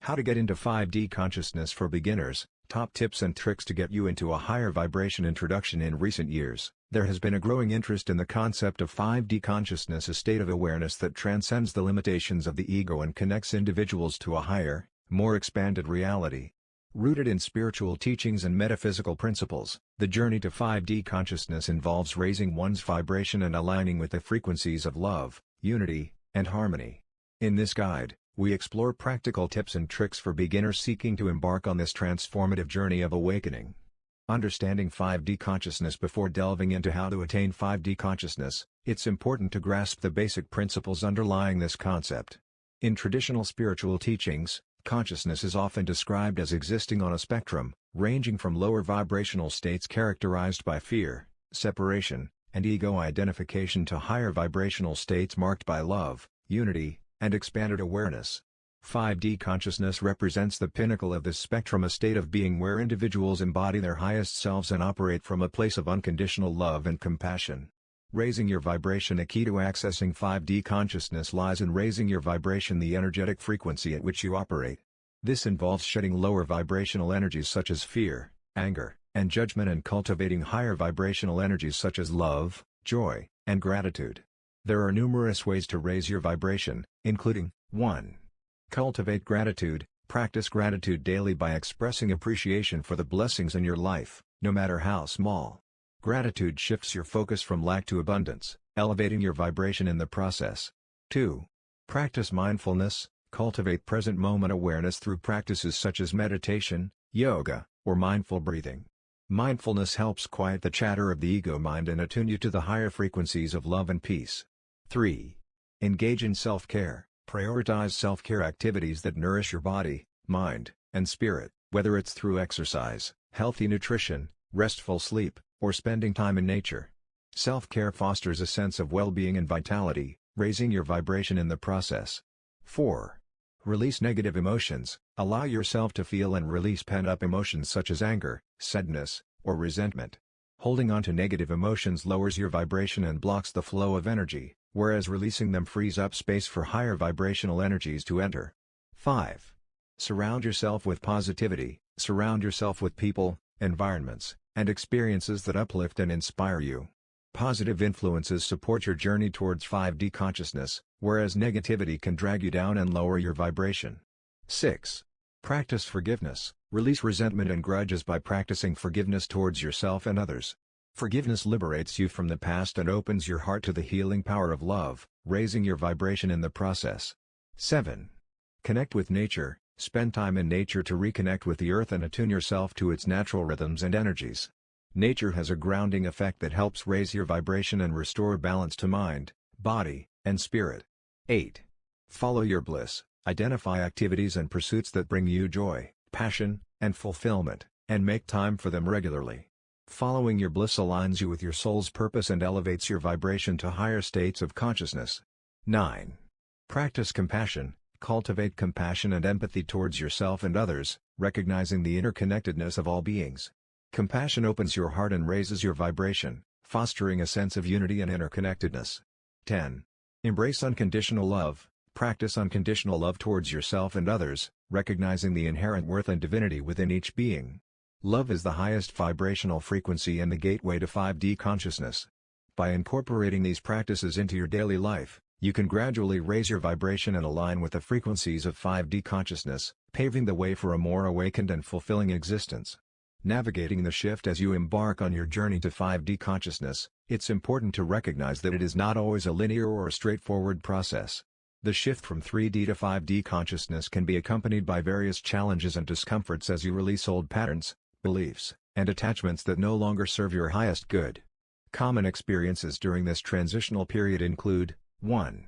How to get into 5D consciousness for beginners, top tips and tricks to get you into a higher vibration introduction. In recent years, there has been a growing interest in the concept of 5D consciousness, a state of awareness that transcends the limitations of the ego and connects individuals to a higher, more expanded reality. Rooted in spiritual teachings and metaphysical principles, the journey to 5D consciousness involves raising one's vibration and aligning with the frequencies of love, unity, and harmony. In this guide, we explore practical tips and tricks for beginners seeking to embark on this transformative journey of awakening. Understanding 5D consciousness. Before delving into how to attain 5D consciousness, it's important to grasp the basic principles underlying this concept. In traditional spiritual teachings, consciousness is often described as existing on a spectrum, ranging from lower vibrational states characterized by fear, separation, and ego identification to higher vibrational states marked by love, unity, and expanded awareness. 5D consciousness represents the pinnacle of this spectrum, a state of being where individuals embody their highest selves and operate from a place of unconditional love and compassion. Raising your vibration. A key to accessing 5D consciousness lies in raising your vibration, the energetic frequency at which you operate. This involves shedding lower vibrational energies such as fear, anger, and judgment, and cultivating higher vibrational energies such as love, joy, and gratitude. There are numerous ways to raise your vibration, including 1. Cultivate gratitude. Practice gratitude daily by expressing appreciation for the blessings in your life, no matter how small. Gratitude shifts your focus from lack to abundance, elevating your vibration in the process. 2. Practice mindfulness. Cultivate present moment awareness through practices such as meditation, yoga, or mindful breathing. Mindfulness helps quiet the chatter of the ego mind and attune you to the higher frequencies of love and peace. 3. Engage in self-care. Prioritize self-care activities that nourish your body, mind, and spirit, whether it's through exercise, healthy nutrition, restful sleep, or spending time in nature. Self-care fosters a sense of well-being and vitality, raising your vibration in the process. 4. Release negative emotions. Allow yourself to feel and release pent-up emotions such as anger, sadness, or resentment. Holding on to negative emotions lowers your vibration and blocks the flow of energy, whereas releasing them frees up space for higher vibrational energies to enter. 5. Surround yourself with positivity. Surround yourself with people, environments, and experiences that uplift and inspire you. Positive influences support your journey towards 5D consciousness, whereas negativity can drag you down and lower your vibration. 6. Practice forgiveness. Release resentment and grudges by practicing forgiveness towards yourself and others. Forgiveness liberates you from the past and opens your heart to the healing power of love, raising your vibration in the process. 7. Connect with nature. Spend time in nature to reconnect with the earth and attune yourself to its natural rhythms and energies. Nature has a grounding effect that helps raise your vibration and restore balance to mind, body, and spirit. 8. Follow your bliss. Identify activities and pursuits that bring you joy, passion, and fulfillment, and make time for them regularly. Following your bliss aligns you with your soul's purpose and elevates your vibration to higher states of consciousness. 9. Practice compassion. Cultivate compassion and empathy towards yourself and others, recognizing the interconnectedness of all beings. Compassion opens your heart and raises your vibration, fostering a sense of unity and interconnectedness. 10. Embrace unconditional love. Practice unconditional love towards yourself and others, recognizing the inherent worth and divinity within each being. Love is the highest vibrational frequency and the gateway to 5D consciousness. By incorporating these practices into your daily life, you can gradually raise your vibration and align with the frequencies of 5D consciousness, paving the way for a more awakened and fulfilling existence. Navigating the shift. As you embark on your journey to 5D consciousness, it's important to recognize that it is not always a linear or a straightforward process. The shift from 3D to 5D consciousness can be accompanied by various challenges and discomforts as you release old patterns, beliefs, and attachments that no longer serve your highest good. Common experiences during this transitional period include: 1.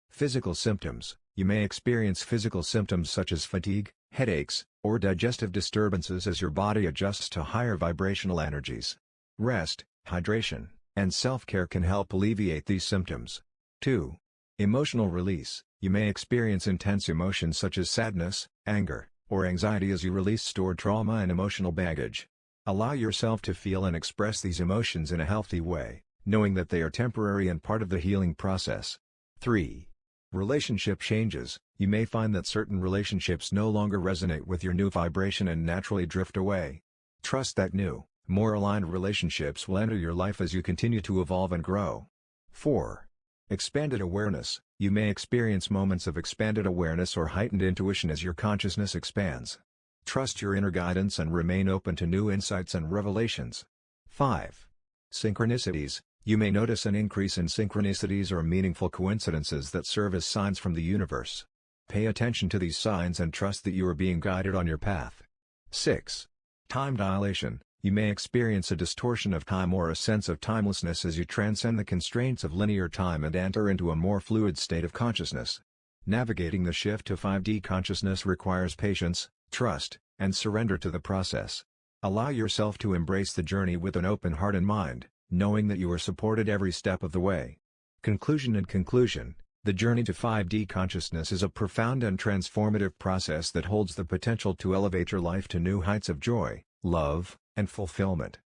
Physical symptoms. You may experience physical symptoms such as fatigue, headaches, or digestive disturbances as your body adjusts to higher vibrational energies. Rest, hydration, and self-care can help alleviate these symptoms. 2. Emotional release. You may experience intense emotions such as sadness, anger, or anxiety as you release stored trauma and emotional baggage. Allow yourself to feel and express these emotions in a healthy way, knowing that they are temporary and part of the healing process. 3. Relationship changes. You may find that certain relationships no longer resonate with your new vibration and naturally drift away. Trust that new, more aligned relationships will enter your life as you continue to evolve and grow. 4. Expanded awareness. You may experience moments of expanded awareness or heightened intuition as your consciousness expands. Trust your inner guidance and remain open to new insights and revelations. 5. Synchronicities. You may notice an increase in synchronicities or meaningful coincidences that serve as signs from the universe. Pay attention to these signs and trust that you are being guided on your path. 6. Time dilation. You may experience a distortion of time or a sense of timelessness as you transcend the constraints of linear time and enter into a more fluid state of consciousness. Navigating the shift to 5D consciousness requires patience, trust, and surrender to the process. Allow yourself to embrace the journey with an open heart and mind, knowing that you are supported every step of the way. Conclusion. In conclusion, the journey to 5D consciousness is a profound and transformative process that holds the potential to elevate your life to new heights of joy, love, and fulfillment.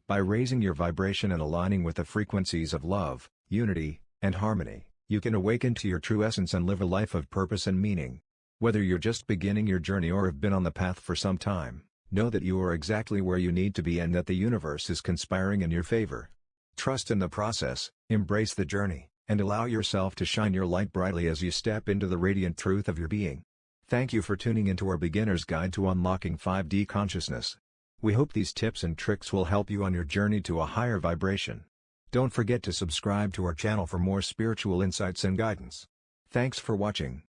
By raising your vibration and aligning with the frequencies of love, unity, and harmony, you can awaken to your true essence and live a life of purpose and meaning. Whether you're just beginning your journey or have been on the path for some time, know that you are exactly where you need to be and that the universe is conspiring in your favor. Trust in the process, embrace the journey, and allow yourself to shine your light brightly as you step into the radiant truth of your being. Thank you for tuning into our beginner's guide to unlocking 5D consciousness. We hope these tips and tricks will help you on your journey to a higher vibration. Don't forget to subscribe to our channel for more spiritual insights and guidance. Thanks for watching.